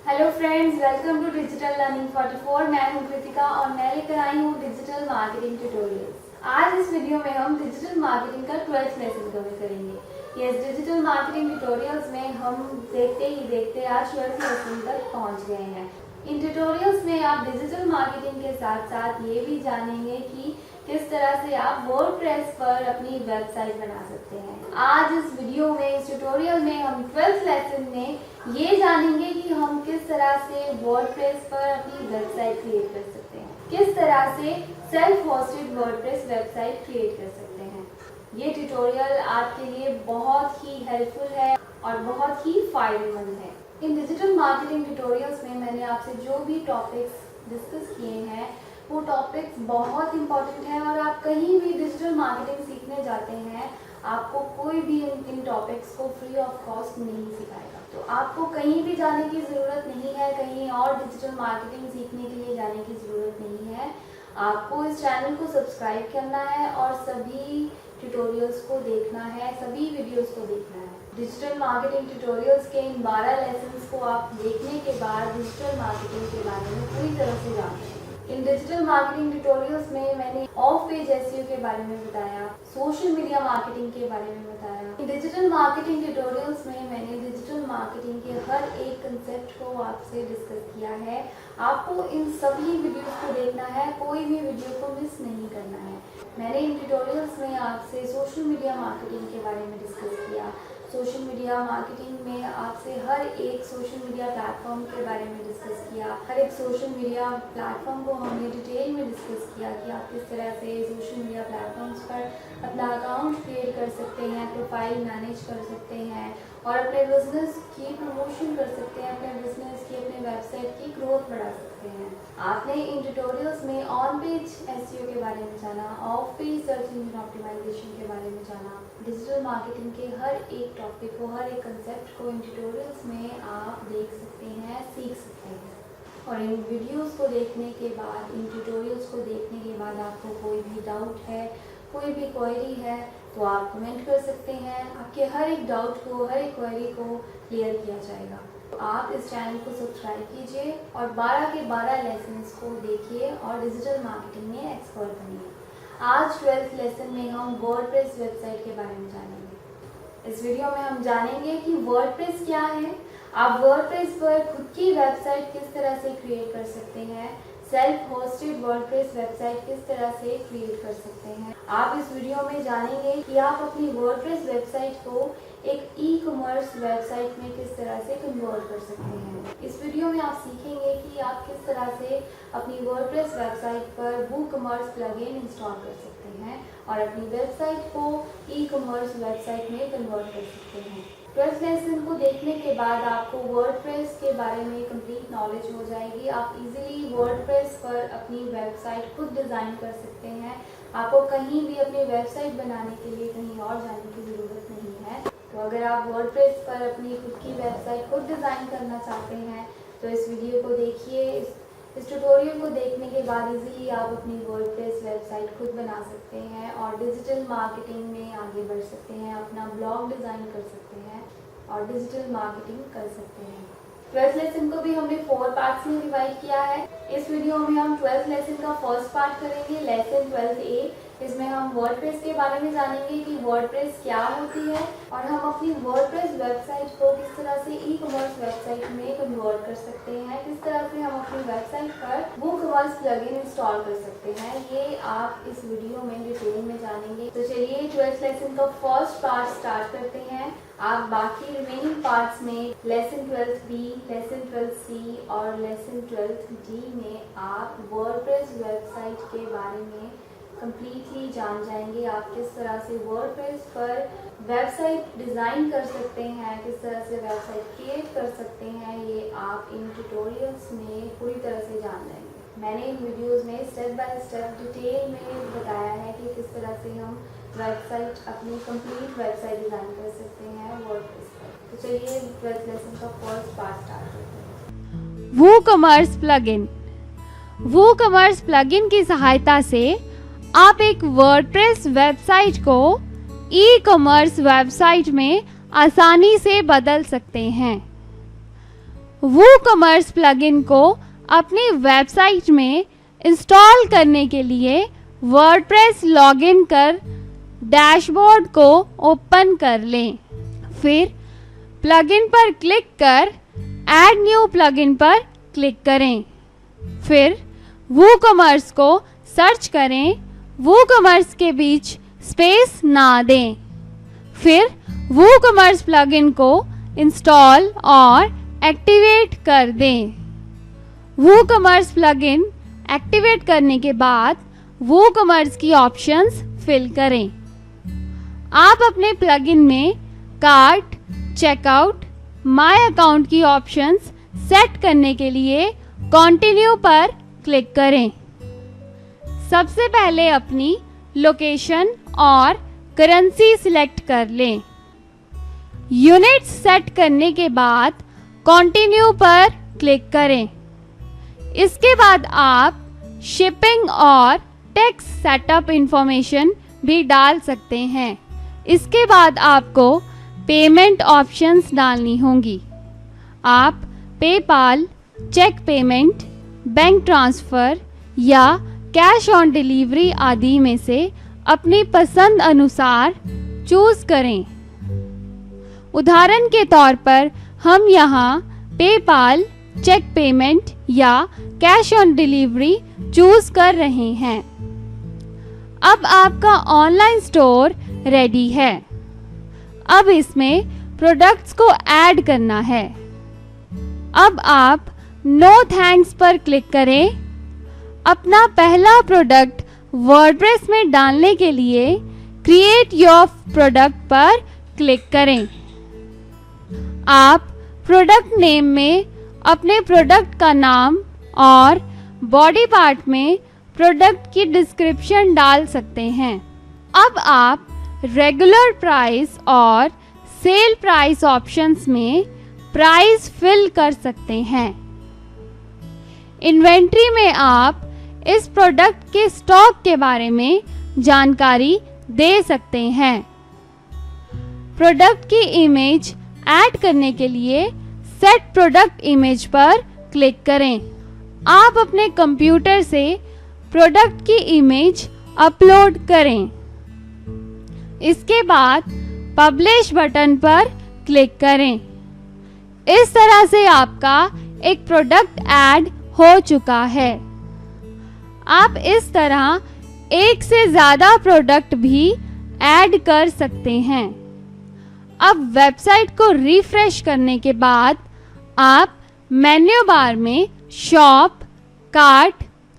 Hello friends, welcome to digital learning 44। मैं हूं कृतिका और मैं लेकर आई हूं डिजिटल मार्केटिंग ट्यूटोरियल्स। आज इस वीडियो में हम डिजिटल मार्केटिंग का 12th लेसन कवर करेंगे। यस, डिजिटल मार्केटिंग ट्यूटोरियल्स में हम देखते ही देखते आज 12th लेसन तक पहुंच गए हैं। इन ट्यूटोरियल्स में आप डिजिटल मार्केटिंग के साथ साथ ये भी जानेंगे कि किस तरह से आप वर्डप्रेस पर अपनी वेबसाइट बना सकते हैं। आज इस वीडियो में, इस ट्यूटोरियल में हम 12th लेसन में ये जानेंगे कि हम किस तरह से वर्डप्रेस पर अपनी वेबसाइट क्रिएट कर सकते हैं, किस तरह से self hosted WordPress website create कर सकते हैं। ये ट्यूटोरियल आपके लिए बहुत ही हेल्पफुल है और बहुत ही फायदेमंद है। इन डिजिटल मार्केटिंग ट्यूटोरियल्स में मैंने आपसे जो भी टॉपिक्स डिस्कस किए हैं वो टॉपिक्स बहुत इंपॉर्टेंट है और आप कहीं भी डिजिटल मार्केटिंग सीखने जाते हैं आपको कोई भी इन टॉपिक्स को फ्री ऑफ कॉस्ट नहीं सिखाएगा। तो आपको कहीं भी जाने की ज़रूरत नहीं है, कहीं और डिजिटल मार्केटिंग सीखने के लिए जाने की ज़रूरत नहीं है। आपको इस चैनल को सब्सक्राइब करना है और सभी ट्यूटोरियल्स को देखना है, सभी वीडियोस को देखना है। डिजिटल मार्केटिंग ट्यूटोरियल्स के इन 12 लेसन्स को आप देखने के बाद डिजिटल मार्केटिंग के बारे में पूरी तरह से जानते हैं। इन डिजिटल मार्केटिंग ट्यूटोरियल्स में मैंने ऑफ पेज एसईओ के बारे में बताया, सोशल मीडिया मार्केटिंग के बारे में बताया। इन डिजिटल मार्केटिंग ट्यूटोरियल्स में मैंने डिजिटल मार्केटिंग के हर एक कंसेप्ट को आपसे डिस्कस किया है। आपको इन सभी वीडियोस को देखना है, कोई भी वीडियो को मिस नहीं करना है। मैंने इन ट्यूटोरियल्स में आपसे सोशल मीडिया मार्केटिंग के बारे में डिस्कस किया। सोशल मीडिया मार्केटिंग में आपसे हर एक सोशल मीडिया प्लेटफॉर्म के बारे में डिस्कस किया। हर एक सोशल मीडिया प्लेटफॉर्म को हमने डिटेल में डिस्कस किया कि आप किस तरह से सोशल मीडिया प्लेटफॉर्म्स पर अपना अकाउंट क्रिएट कर सकते हैं, प्रोफाइल मैनेज कर सकते हैं और अपने बिजनेस की प्रमोशन कर सकते हैं, अपने बिजनेस की, अपने वेबसाइट की ग्रोथ बढ़ा सकते हैं। आपने इन ट्यूटोरियल्स में ऑन पेज एसईओ के बारे में जाना, off page search engine optimisation के बारे में जाना। डिजिटल मार्केटिंग के हर एक टॉपिक को, हर एक कंसेप्ट को इन ट्यूटोरियल्स में आप देख सकते हैं, सीख सकते हैं। और इन वीडियोस को देखने के बाद, इन ट्यूटोरियल्स को देखने के बाद आपको कोई भी डाउट है, कोई भी क्वेरी है तो आप कमेंट कर सकते हैं। आपके हर एक डाउट को, हर एक क्वेरी को क्लियर किया जाएगा। तो आप इस चैनल को सब्सक्राइब कीजिए और 12 के 12 लेसन्स को देखिए और डिजिटल मार्केटिंग में एक्सपर्ट बनिए। आज 12th लेसन में हम वर्डप्रेस वेबसाइट के बारे में जानेंगे। इस वीडियो में हम जानेंगे कि वर्डप्रेस क्या है, आप वर्डप्रेस पर खुद की वेबसाइट किस तरह से क्रिएट कर सकते हैं, सेल्फ होस्टेड वर्डप्रेस वेबसाइट किस तरह से क्रिएट कर सकते हैं। आप इस वीडियो में जानेंगे कि आप अपनी वर्डप्रेस वेबसाइट को एक ई कॉमर्स वेबसाइट में किस तरह से कन्वर्ट कर सकते हैं। इस वीडियो में आप सीखेंगे कि आप किस तरह से अपनी वर्डप्रेस वेबसाइट पर वूकॉमर्स प्लगइन इंस्टॉल कर सकते हैं और अपनी वेबसाइट को ई कॉमर्स वेबसाइट में कन्वर्ट कर सकते हैं। 12th लेसन को देखने के बाद आपको वर्डप्रेस के बारे में कंप्लीट नॉलेज हो जाएगी। आप इजीली वर्डप्रेस पर अपनी वेबसाइट खुद डिज़ाइन कर सकते हैं। आपको कहीं भी अपनी वेबसाइट बनाने के लिए कहीं और जाने की ज़रूरत नहीं है। तो अगर आप वर्डप्रेस पर अपनी खुद की वेबसाइट खुद डिज़ाइन करना चाहते हैं तो इस वीडियो को देखिए। इस ट्यूटोरियल को देखने के बाद इजीली आप अपनी वर्डप्रेस वेबसाइट खुद बना सकते हैं और डिजिटल मार्केटिंग में आगे बढ़ सकते हैं, अपना ब्लॉग डिज़ाइन कर सकते हैं और डिजिटल मार्केटिंग कर सकते हैं। 12th लेसन को भी हमने 4 पार्ट्स में डिवाइड किया है। इस वीडियो में हम 12th लेसन का फर्स्ट पार्ट करेंगे, लेसन 12A। इसमें हम वर्डप्रेस के बारे में जानेंगे कि वर्डप्रेस क्या होती है और हम अपनी वर्डप्रेस वेबसाइट को किस तरह से ई कॉमर्स वेबसाइट में कन्वर्ट कर सकते हैं, किस तरह से हम अपनी वेबसाइट पर वूकॉमर्स प्लगइन इंस्टॉल कर सकते हैं। ये आप इस वीडियो में डिटेल में जानेंगे। तो चलिए 12th लेसन का फर्स्ट पार्ट स्टार्ट करते हैं। आप बाकी रिमेनिंग पार्ट्स में लेसन 12B, लेसन 12C और लेसन 12D में आप वर्डप्रेस वेबसाइट के बारे में कंप्लीटली जान जाएंगे। आप किस तरह से वर्डप्रेस पर वेबसाइट डिज़ाइन कर सकते हैं, किस तरह से वेबसाइट क्रिएट कर सकते हैं, ये आप इन ट्यूटोरियल्स में पूरी तरह से जान जाएंगे। मैंने इन वीडियोस में स्टेप बाय स्टेप डिटेल में बताया है कि किस तरह से हम वेबसाइट, अपनी कंप्लीट वेबसाइट डिज़ाइन कर सकते हैं वर्डप्रेस पर। तो चलिए 12th लेसन का फर्स्ट पार्ट स्टार्ट करते हैं। WooCommerce plugin. वूकॉमर्स प्लगइन की सहायता से आप एक वर्डप्रेस वेबसाइट को ई कॉमर्स वेबसाइट में आसानी से बदल सकते हैं। WooCommerce प्लगइन को अपनी वेबसाइट में इंस्टॉल करने के लिए वर्डप्रेस लॉगिन कर डैशबोर्ड को ओपन कर लें। फिर प्लगइन पर क्लिक कर ऐड न्यू प्लगइन पर क्लिक करें। फिर WooCommerce को सर्च करें। WooCommerce के बीच स्पेस ना दें। फिर WooCommerce प्लगइन को इंस्टॉल और एक्टिवेट कर दें। WooCommerce प्लगइन एक्टिवेट करने के बाद WooCommerce की ऑप्शंस फिल करें। आप अपने प्लगइन में कार्ट, चेकआउट, माय अकाउंट की ऑप्शंस सेट करने के लिए कंटिन्यू पर क्लिक करें। सबसे पहले अपनी लोकेशन और करेंसी सिलेक्ट कर लें। यूनिट्स सेट करने के बाद कंटिन्यू पर क्लिक करें। इसके बाद आप शिपिंग और टैक्स सेटअप इंफॉर्मेशन भी डाल सकते हैं। इसके बाद आपको पेमेंट ऑप्शंस डालनी होंगी। आप PayPal, cheque payment, bank transfer या कैश ऑन डिलीवरी आदि में से अपनी पसंद अनुसार चूज करें। उदाहरण के तौर पर हम यहाँ पेपाल, चेक पेमेंट या कैश ऑन डिलीवरी चूज कर रहे हैं। अब आपका ऑनलाइन स्टोर रेडी है। अब इसमें प्रोडक्ट्स को ऐड करना है। अब आप नो थैंक्स पर क्लिक करें। अपना पहला प्रोडक्ट वर्डप्रेस में डालने के लिए क्रिएट योर प्रोडक्ट पर क्लिक करें। आप प्रोडक्ट नेम में अपने प्रोडक्ट का नाम और बॉडी पार्ट में प्रोडक्ट की डिस्क्रिप्शन डाल सकते हैं। अब आप रेगुलर प्राइस और सेल प्राइस ऑप्शंस में प्राइस फिल कर सकते हैं। इन्वेंट्री में आप इस प्रोडक्ट के स्टॉक के बारे में जानकारी दे सकते हैं। प्रोडक्ट की इमेज ऐड करने के लिए सेट प्रोडक्ट इमेज पर क्लिक करें। आप अपने कंप्यूटर से प्रोडक्ट की इमेज अपलोड करें। इसके बाद पब्लिश बटन पर क्लिक करें। इस तरह से आपका एक प्रोडक्ट ऐड हो चुका है। आप इस तरह एक से ज़्यादा प्रोडक्ट भी ऐड कर सकते हैं। अब वेबसाइट को रिफ्रेश करने के बाद आप मेन्यू बार में शॉप, कार्ट,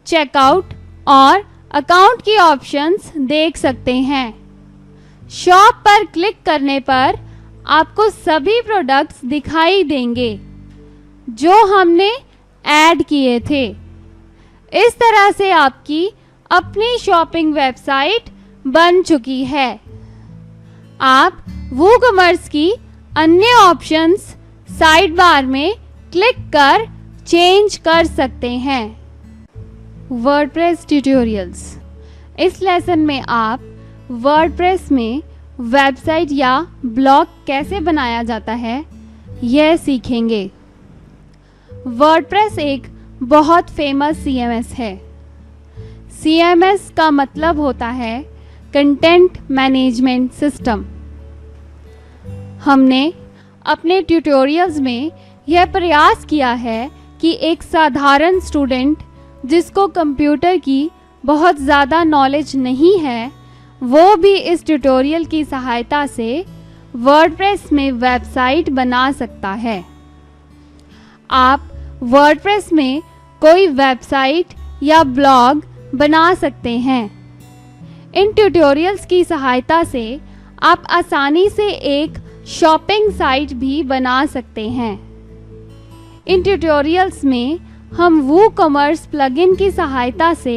चेकआउट और अकाउंट की ऑप्शंस देख सकते हैं। शॉप पर क्लिक करने पर आपको सभी प्रोडक्ट्स दिखाई देंगे जो हमने ऐड किए थे। इस तरह से आपकी अपनी शॉपिंग वेबसाइट बन चुकी है। आप WooCommerce की अन्य ऑप्शंस साइड बार में क्लिक कर चेंज कर सकते हैं। WordPress tutorials. इस लेसन में आप वर्डप्रेस में वेबसाइट या ब्लॉग कैसे बनाया जाता है यह सीखेंगे। वर्डप्रेस एक बहुत फेमस CMS है। CMS का मतलब होता है कंटेंट मैनेजमेंट सिस्टम। हमने अपने ट्यूटोरियल्स में यह प्रयास किया है कि एक साधारण स्टूडेंट जिसको कंप्यूटर की बहुत ज़्यादा नॉलेज नहीं है वो भी इस ट्यूटोरियल की सहायता से वर्डप्रेस में वेबसाइट बना सकता है। आप वर्डप्रेस में कोई वेबसाइट या ब्लॉग बना सकते हैं। इन ट्यूटोरियल्स की सहायता से आप आसानी से एक शॉपिंग साइट भी बना सकते हैं। इन ट्यूटोरियल्स में हम WooCommerce प्लगइन की सहायता से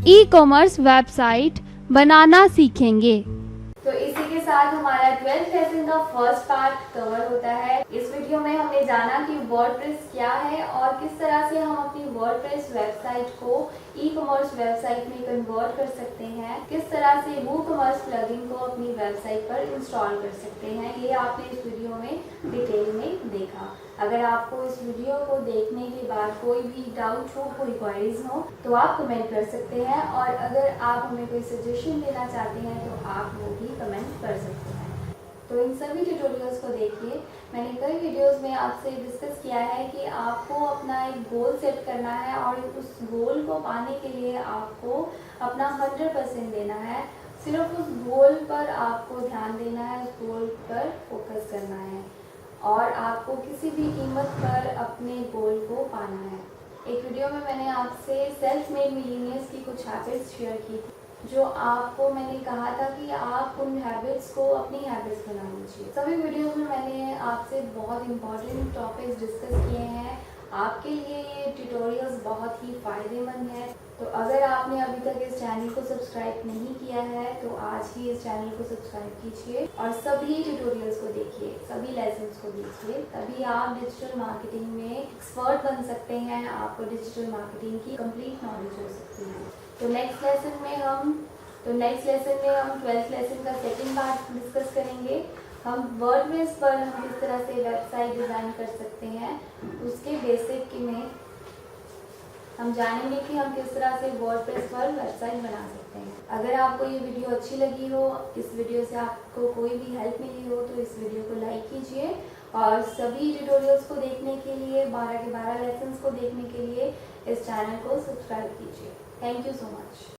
ई-कॉमर्स वेबसाइट बनाना सीखेंगे। तो इसी के साथ हमारा 12th लेसन का फर्स्ट पार्ट कवर होता है। इस वीडियो में हमने जाना कि वर्डप्रेस क्या है और किस तरह से हम अपनी वर्डप्रेस वेबसाइट को ई कॉमर्स वेबसाइट में कन्वर्ट कर सकते हैं, किस तरह से वूकॉमर्स प्लगइन को अपनी वेबसाइट पर इंस्टॉल कर सकते हैं। ये आपने इस वीडियो में डिटेल में देखा। अगर आपको इस वीडियो को देखने के बाद कोई भी डाउट हो, कोई क्वेरीज हो तो आप कमेंट कर सकते हैं, और अगर आप हमें कोई सजेशन देना चाहते हैं तो आप वो भी कमेंट कर सकते हैं। तो इन सभी ट्यूटोरियल्स को देखिए। मैंने कई वीडियोस में आपसे डिस्कस किया है कि आपको अपना एक गोल सेट करना है और उस गोल को पाने के लिए आपको अपना 100% देना है। सिर्फ उस गोल पर आपको ध्यान देना है, उस गोल पर फोकस करना है और आपको किसी भी कीमत पर अपने गोल को पाना है। एक वीडियो में मैंने आपसे सेल्फ मेड मिलीनियर्स की कुछ हैबिट्स शेयर की थी, जो आपको मैंने कहा था कि आप उन हैबिट्स को अपनी हैबिट्स बना लीजिए। सभी वीडियोस में मैंने आपसे बहुत इंपॉर्टेंट टॉपिक्स डिस्कस किए हैं। आपके लिए ये ट्यूटोरियल्स बहुत ही फ़ायदेमंद है। तो अगर आपने अभी तक इस चैनल को सब्सक्राइब नहीं किया है तो आज ही इस चैनल को सब्सक्राइब कीजिए और सभी ट्यूटोरियल्स को देखिए, सभी लेसन्स को देखिए। तभी आप डिजिटल मार्केटिंग में एक्सपर्ट बन सकते हैं, आपको डिजिटल मार्केटिंग की कंप्लीट नॉलेज हो सकती है। तो नेक्स्ट लेसन में हम 12th लेसन का सेकंड पार्ट डिस्कस करेंगे। हम वर्डप्रेस पर हम किस तरह से वेबसाइट डिज़ाइन कर सकते हैं, उसके बेसिक में हम जानेंगे कि हम किस तरह से वर्डप्रेस पर वेबसाइट बना सकते हैं। अगर आपको ये वीडियो अच्छी लगी हो, इस वीडियो से आपको कोई भी हेल्प मिली हो तो इस वीडियो को लाइक कीजिए और सभी ट्यूटोरियल्स को देखने के लिए, 12 के 12 लेसन्स को देखने के लिए इस चैनल को सब्सक्राइब कीजिए। Thank you so much.